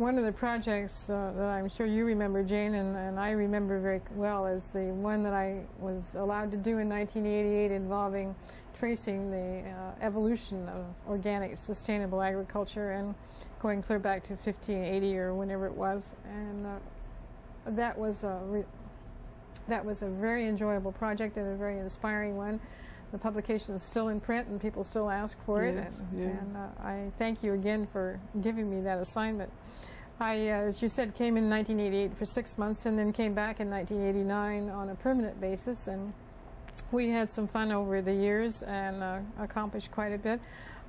One of the projects that I'm sure you remember, Jayne, and I remember very well, is the one that I was allowed to do in 1988 involving tracing the evolution of organic sustainable agriculture and going clear back to 1580 or whenever it was. And that was a very enjoyable project and a very inspiring one. The publication is still in print and people still ask for it. Yes, and I thank you again for giving me that assignment. I, as you said, came in 1988 for 6 months and then came back in 1989 on a permanent basis, and we had some fun over the years and accomplished quite a bit.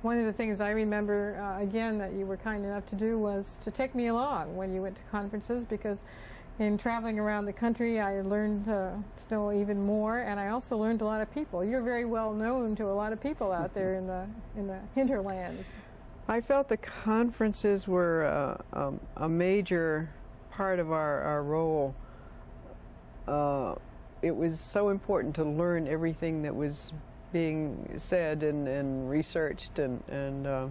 One of the things I remember, again, that you were kind enough to do was to take me along when you went to conferences, because in traveling around the country I learned to know even more, and I also learned a lot of people. You're very well known to a lot of people out there in the hinterlands. I felt the conferences were a major part of our role. It was so important to learn everything that was being said and researched, and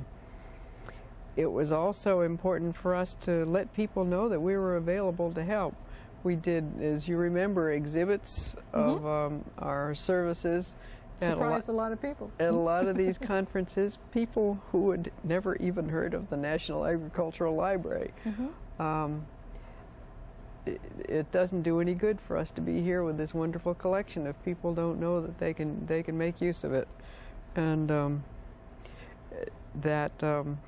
it was also important for us to let people know that we were available to help. We did, as you remember, exhibits of our services. Surprised a lot of people. At a lot of these conferences, people who had never even heard of the National Agricultural Library. It doesn't do any good for us to be here with this wonderful collection if people don't know that they can make use of it. And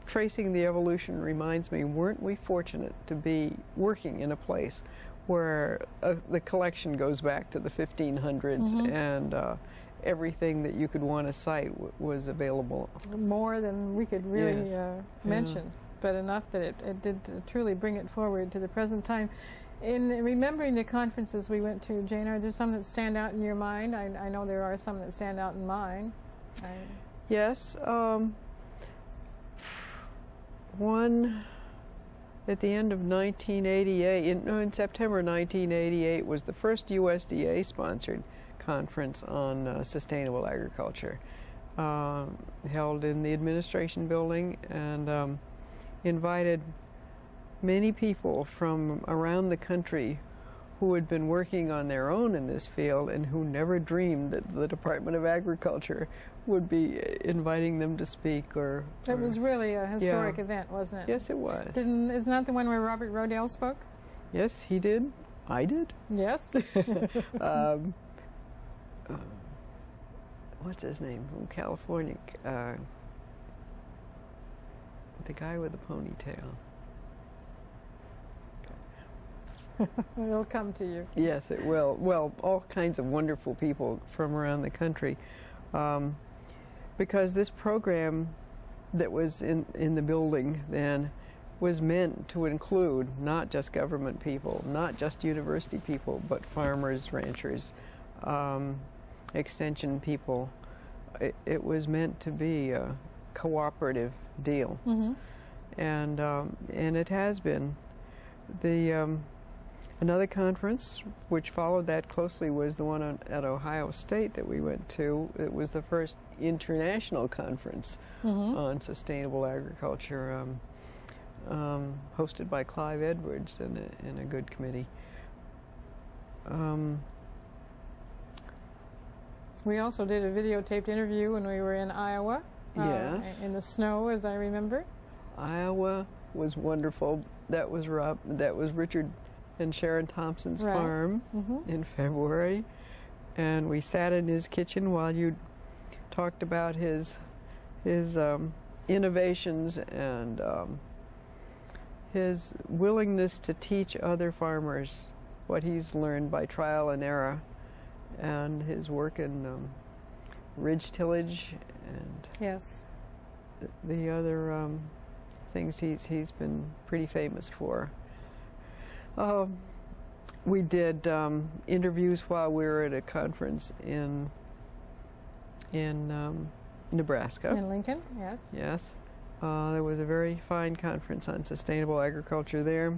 tracing the evolution reminds me, weren't we fortunate to be working in a place where the collection goes back to the 1500s and everything that you could want to cite was available. More than we could really mention, but enough that it did truly bring it forward to the present time. In remembering the conferences we went to, Jayne, are there some that stand out in your mind? I know there are some that stand out in mine. Yes. One at the end of 1988, in September 1988, was the first USDA-sponsored conference on sustainable agriculture, held in the administration building, and invited many people from around the country who had been working on their own in this field and who never dreamed that the Department of Agriculture would be inviting them to speak. It was really a historic event, wasn't it? Yes, it was. Isn't that the one where Robert Rodale spoke? Yes, he did. I did. Yes. What's his name from California? The guy with the ponytail. It'll come to you. Yes, it will. Well, all kinds of wonderful people from around the country. Because this program that was in the building then was meant to include not just government people, not just university people, but farmers, ranchers, extension people. It was meant to be a cooperative deal, and it has been. Another conference which followed that closely was the one at Ohio State that we went to. It was the first international conference on sustainable agriculture, hosted by Clive Edwards and a good committee. We also did a videotaped interview when we were in Iowa. Yes. In the snow, as I remember. Iowa was wonderful. That was Richard and Sharon Thompson's farm in February, and we sat in his kitchen while you talked about his innovations and his willingness to teach other farmers what he's learned by trial and error, and his work in ridge tillage and the other things he's been pretty famous for. We did interviews while we were at a conference in Nebraska. In Lincoln, yes. Yes. There was a very fine conference on sustainable agriculture there,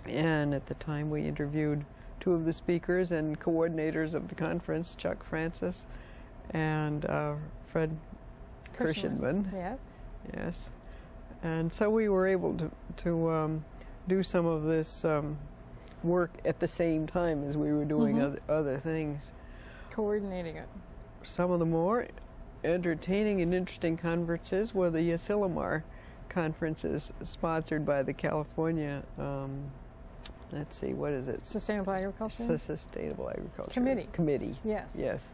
and at the time we interviewed two of the speakers and coordinators of the conference, Chuck Francis and Fred Kirschenman. Yes. Yes. And so we were able to do some of this work at the same time as we were doing other things. Coordinating it. Some of the more entertaining and interesting conferences were the Asilomar conferences sponsored by the California, let's see, what is it? Sustainable Agriculture? Sustainable Agriculture. Committee. Yes. Yes.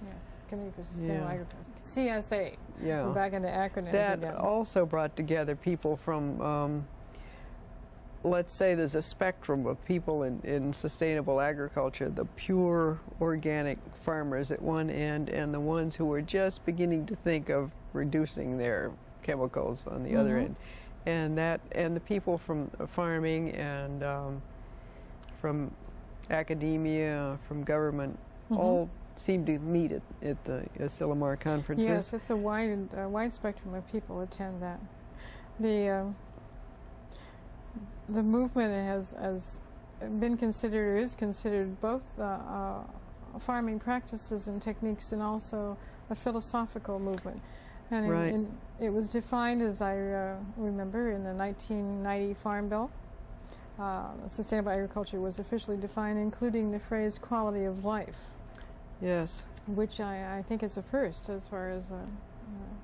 Committee for Sustainable Agriculture. CSA. Yeah. We're back into acronyms that again. Also brought together people from, let's say there's a spectrum of people in sustainable agriculture, the pure organic farmers at one end and the ones who are just beginning to think of reducing their chemicals on the other end. And the people from farming and from academia, from government, all seem to meet at the Asilomar conferences. Yes, it's a wide spectrum of people attend that. The movement has been considered, or is considered, both farming practices and techniques, and also a philosophical movement. And it was defined, as I remember, in the 1990 Farm Bill. Sustainable agriculture was officially defined, including the phrase quality of life. Yes. Which I think is a first, as far as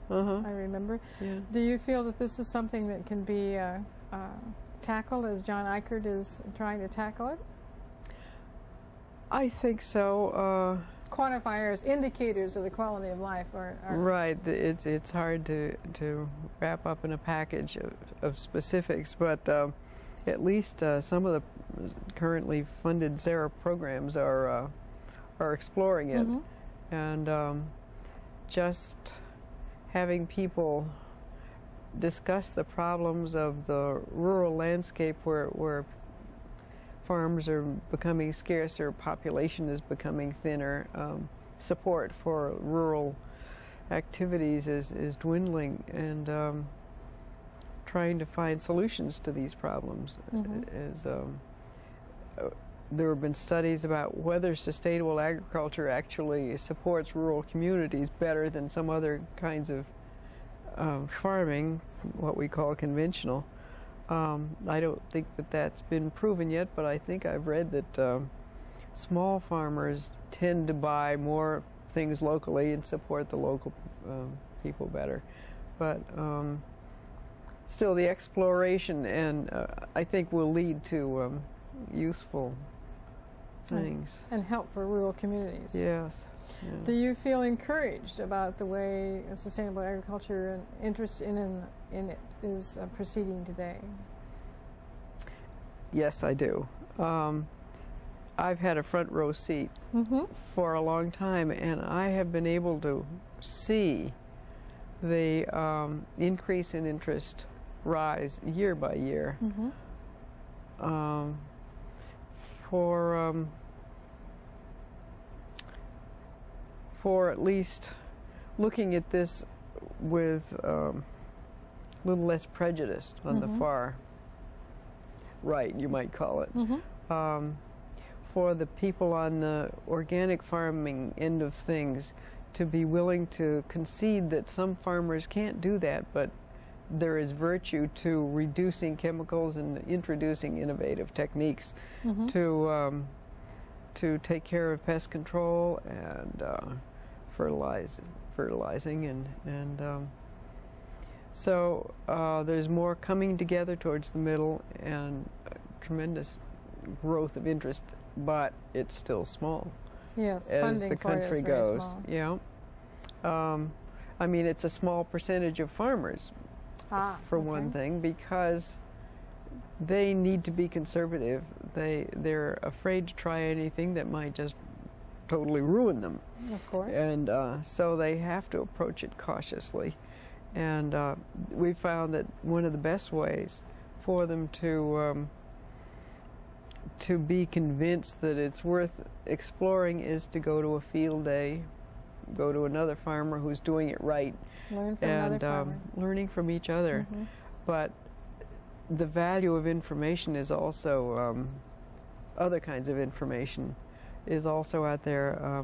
I remember. Yeah. Do you feel that this is something that can be tackled as John Eichert is trying to tackle it? I think so. Quantifiers, indicators of the quality of life are right. It's hard to wrap up in a package of specifics, but at least some of the currently funded ZERA programs are exploring it, and just having people discuss the problems of the rural landscape where farms are becoming scarcer, population is becoming thinner, support for rural activities is dwindling, and trying to find solutions to these problems. There have been studies about whether sustainable agriculture actually supports rural communities better than some other kinds of farming, what we call conventional. I don't think that that's been proven yet, but I think I've read that small farmers tend to buy more things locally and support the local people better. But still, the exploration and I think will lead to useful things. And help for rural communities. Yes. Yeah. Do you feel encouraged about the way sustainable agriculture and interest in it is proceeding today? Yes, I do. I've had a front row seat for a long time, and I have been able to see the increase in interest rise year by year. For at least looking at this with a little less prejudice on the far right, you might call it. For the people on the organic farming end of things to be willing to concede that some farmers can't do that, but there is virtue to reducing chemicals and introducing innovative techniques to take care of pest control and fertilizing, and so there's more coming together towards the middle, and tremendous growth of interest, but it's still small. Yes, as funding the country for it is very goes. small. Yeah. I mean, it's a small percentage of farmers, for one thing, because they need to be conservative. They're afraid to try anything that might just totally ruin them. Of course. And so they have to approach it cautiously. And we found that one of the best ways for them to be convinced that it's worth exploring is to go to a field day, go to another farmer who's doing it right, learn from another farmer. Learning from each other. But the value of information is also other kinds of information is also out there.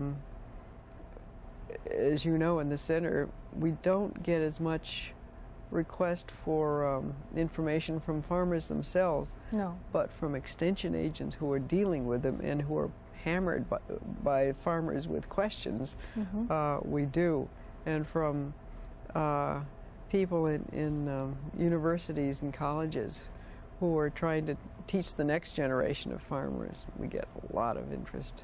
As you know, in the center, we don't get as much request for information from farmers themselves, No. but from extension agents who are dealing with them and who are hammered by farmers with questions. We do. And from people in universities and colleges who are trying to teach the next generation of farmers. We get a lot of interest.